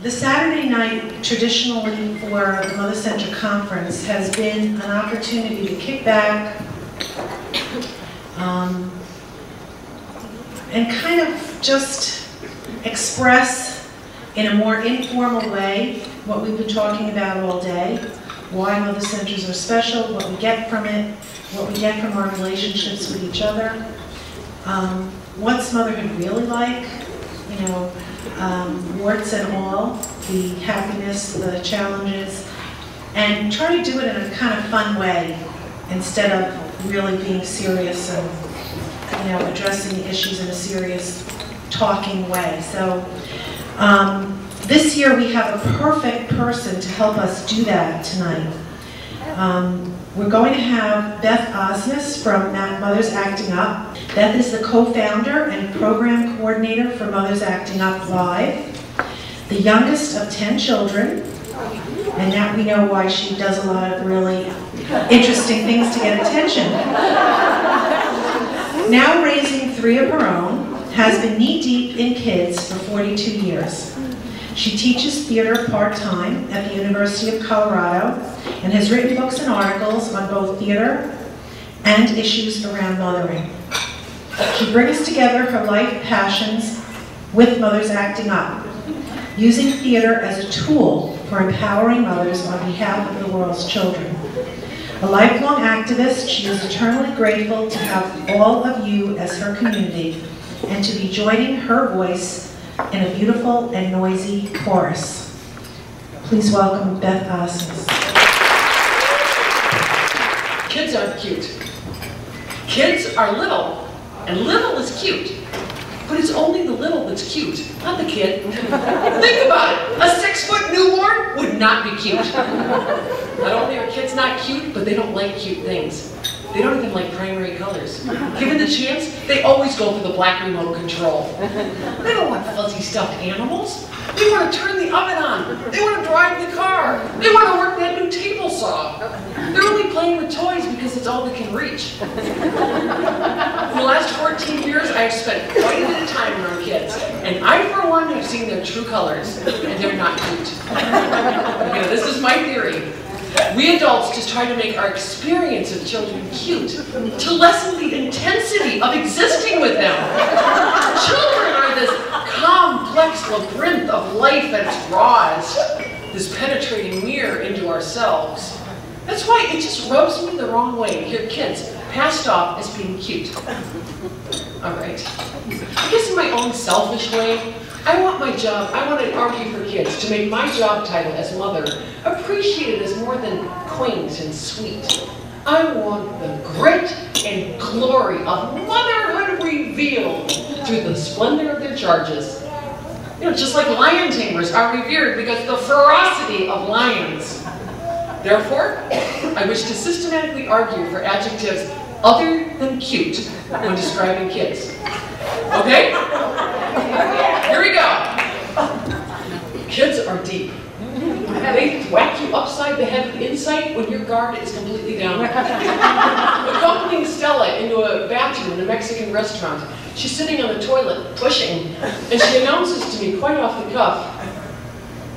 The Saturday night, traditionally for the Mother Center Conference, has been an opportunity to kick back and kind of just express in a more informal way what we've been talking about all day, why Mother Centers are special, what we get from it, what we get from our relationships with each other, what's motherhood really like, you know, warts and all, the happiness, the challenges, and try to do it in a kind of fun way instead of really being serious and, you know, addressing the issues in a serious, talking way. So this year we have a perfect person to help us do that tonight. We're going to have Beth Osnes from Mothers Acting Up. Beth is the co-founder and program coordinator for Mothers Acting Up Live, the youngest of 10 children, and now we know why she does a lot of really interesting things to get attention. Now raising 3 of her own, has been knee-deep in kids for 42 years. She teaches theater part-time at the University of Colorado and has written books and articles on both theater and issues around mothering. She brings together her life passions with Mothers Acting Up, using theater as a tool for empowering mothers on behalf of the world's children. A lifelong activist, she is eternally grateful to have all of you as her community and to be joining her voice in a beautiful and noisy chorus. Please welcome Beth Osnes. Kids aren't cute. Kids are little, and little is cute. But it's only the little that's cute, not the kid. Think about it. A 6-foot newborn would not be cute. Not only are kids not cute, but they don't like cute things. They don't even like primary colors. Given the chance, they always go for the black remote control. They don't want fuzzy stuffed animals. They want to turn the oven on. They want to drive the car. They want to work that new table saw. They're only playing with toys because it's all they can reach. In the last 14 years, I've spent quite a bit of time around kids. And I, for one, have seen their true colors. And they're not cute. Okay, this is my theory. We adults just try to make our experience of children cute to lessen the intensity of existing with them. Children are this complex labyrinth of life at its rawest, this penetrating mirror into ourselves. That's why it just rubs me the wrong way to hear kids passed off as being cute. All right. I guess in my own selfish way, I want to argue for kids to make my job title as mother appreciated as more than quaint and sweet. I want the grit and glory of motherhood revealed through the splendor of their charges. You know, just like lion tamers are revered because of the ferocity of lions. Therefore, I wish to systematically argue for adjectives other than cute when describing kids. Okay? Here we go. Kids are deep. They whack you upside the head with insight when your guard is completely down. Accompanying Stella into a bathroom in a Mexican restaurant, she's sitting on the toilet, pushing, and she announces to me quite off the cuff,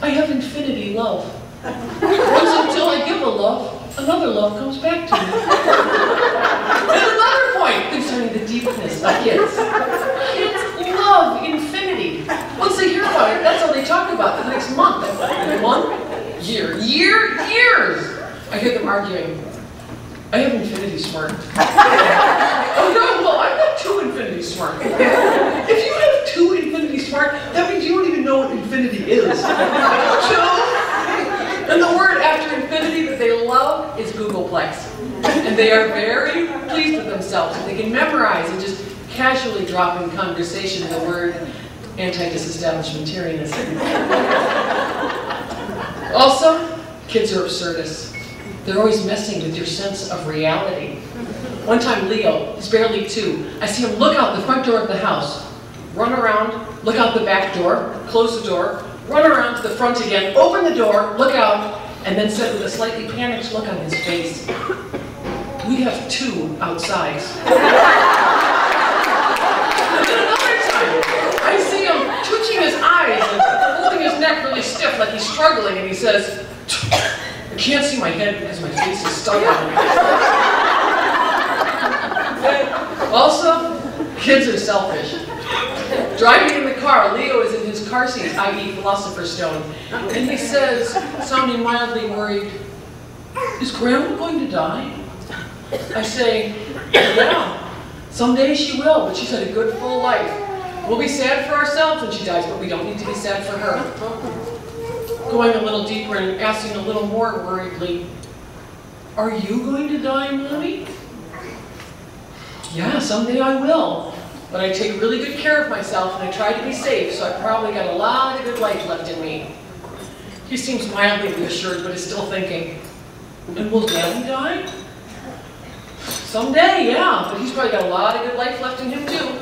"I have infinity love. Once until I give a love, another love comes back to me." And another point concerning the deepness of kids. Kids love infinity. Once they hear about it, that's all they talk about for the next month. Years. I hear them arguing. "I have infinity smart." "Oh no, well I've got 2 infinity smart." If you have 2 infinity smart, that means you don't even know what infinity is. And the word after infinity that they love is Googleplex. And they are very pleased with themselves. They can memorize and just casually drop in conversation the word anti-disestablishmentarianism. Also, kids are absurdists. They're always messing with your sense of reality. One time Leo, he's barely 2, I see him look out the front door of the house, run around, look out the back door, close the door, run around to the front again, open the door, look out, and then said with a slightly panicked look on his face, "We have 2 outside." And then another time, I see him twitching his eyes and holding his neck really struggling, and he says, I can't see my head because my face is stuck on it. Also, kids are selfish. Driving in the car, Leo is in his car seat, i.e. Philosopher's Stone, and he says, sounding mildly worried, is Grandma going to die? I say, yeah, someday she will, but she's had a good full life. We'll be sad for ourselves when she dies, but we don't need to be sad for her. Going a little deeper and asking a little more worriedly, are you going to die, Mommy? Yeah, someday I will. But I take really good care of myself and I try to be safe, so I've probably got a lot of good life left in me. He seems mildly reassured, but is still thinking, and will Daddy die? Someday, yeah, but he's probably got a lot of good life left in him too.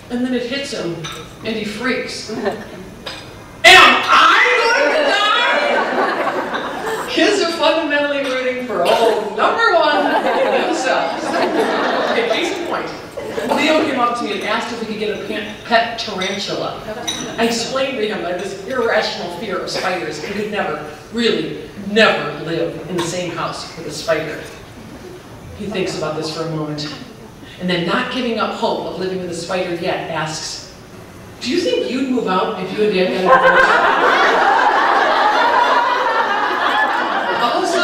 And then it hits him, and he freaks. Am I going to die? Kids are fundamentally rooting for, number one, themselves. Okay, case in point. Leo came up to me and asked if we could get a pet tarantula. I explained to him that this irrational fear of spiders and could never, really, never live in the same house with a spider. He thinks about this for a moment, and then, not giving up hope of living with a spider yet, asks, do you think you'd move out if you and Dad got a divorce? Also,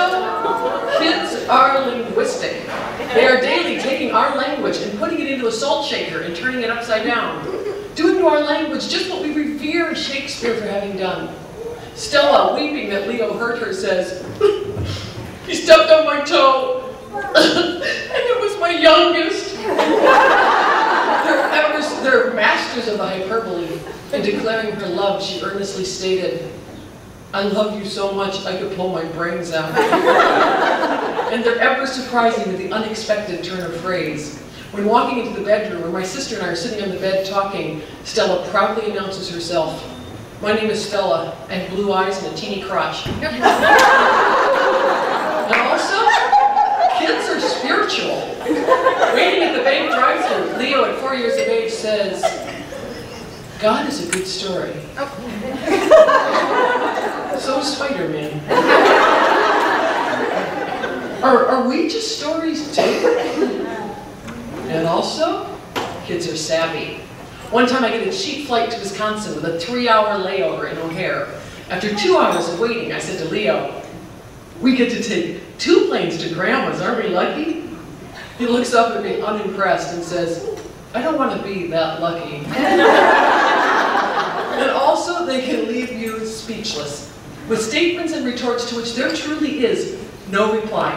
kids are linguistic. They are daily taking our language and putting it into a salt shaker and turning it upside down. Doing to our language just what we revere Shakespeare for having done. Stella, weeping that Leo hurt her, says, he stepped on my toe, and it was my youngest. They're masters of the hyperbole. In declaring her love, she earnestly stated, I love you so much I could pull my brains out. And they're ever surprising with the unexpected turn of phrase. When walking into the bedroom where my sister and I are sitting on the bed talking, Stella proudly announces herself, my name is Stella, I have blue eyes and a teeny crotch. And also, kids are spiritual. Waiting at the bank drive-thru, Leo at 4 years of age says, God is a good story. So is Spider-Man. Are we just stories too? And also, kids are savvy. One time I get a cheap flight to Wisconsin with a 3-hour layover in O'Hare. After 2 hours of waiting, I said to Leo, we get to take 2 planes to Grandma's, aren't we lucky? He looks up at me unimpressed and says, I don't want to be that lucky. And also, they can leave you speechless, with statements and retorts to which there truly is no reply.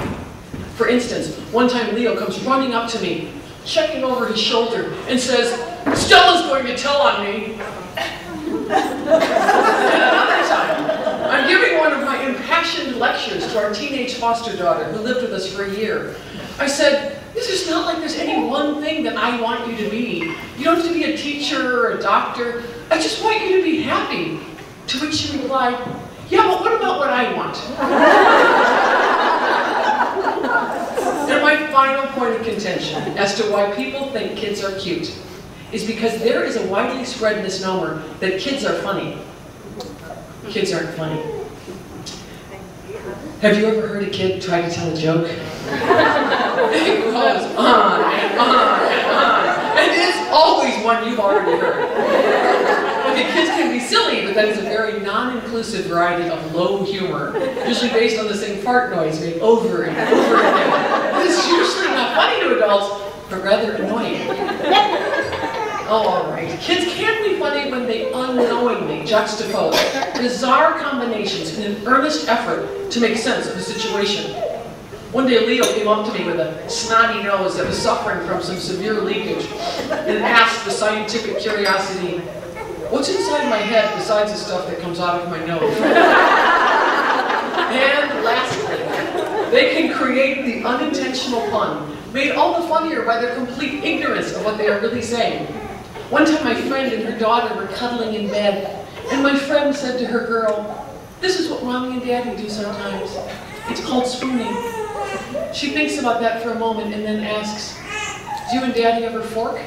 For instance, one time Leo comes running up to me, checking over his shoulder, and says, Stella's going to tell on me. And another time, I'm giving one of my impassioned lectures to our teenage foster daughter who lived with us for a year. I said, this is not like there's any one thing that I want you to be. You don't have to be a teacher or a doctor. I just want you to be happy. To which she replied, yeah, but what about what I want? And my final point of contention as to why people think kids are cute is because there is a widely spread misnomer that kids are funny. Kids aren't funny. Have you ever heard a kid try to tell a joke? It goes on and on and on. And it's always one you've already heard. Okay, kids can be silly, but that is a very non-inclusive variety of low humor, usually based on the same fart noise made over and over again. It's usually not funny to adults, but rather annoying. Oh, all right. Kids can be funny when they unknowingly juxtapose bizarre combinations in an earnest effort to make sense of the situation. One day Leo came up to me with a snotty nose that was suffering from some severe leakage and asked the scientific curiosity, what's inside my head besides the stuff that comes out of my nose? And lastly, they can create the unintentional pun, made all the funnier by their complete ignorance of what they are really saying. One time my friend and her daughter were cuddling in bed, and my friend said to her girl, this is what Mommy and Daddy do sometimes. It's called spooning. She thinks about that for a moment and then asks, do you and Daddy ever fork?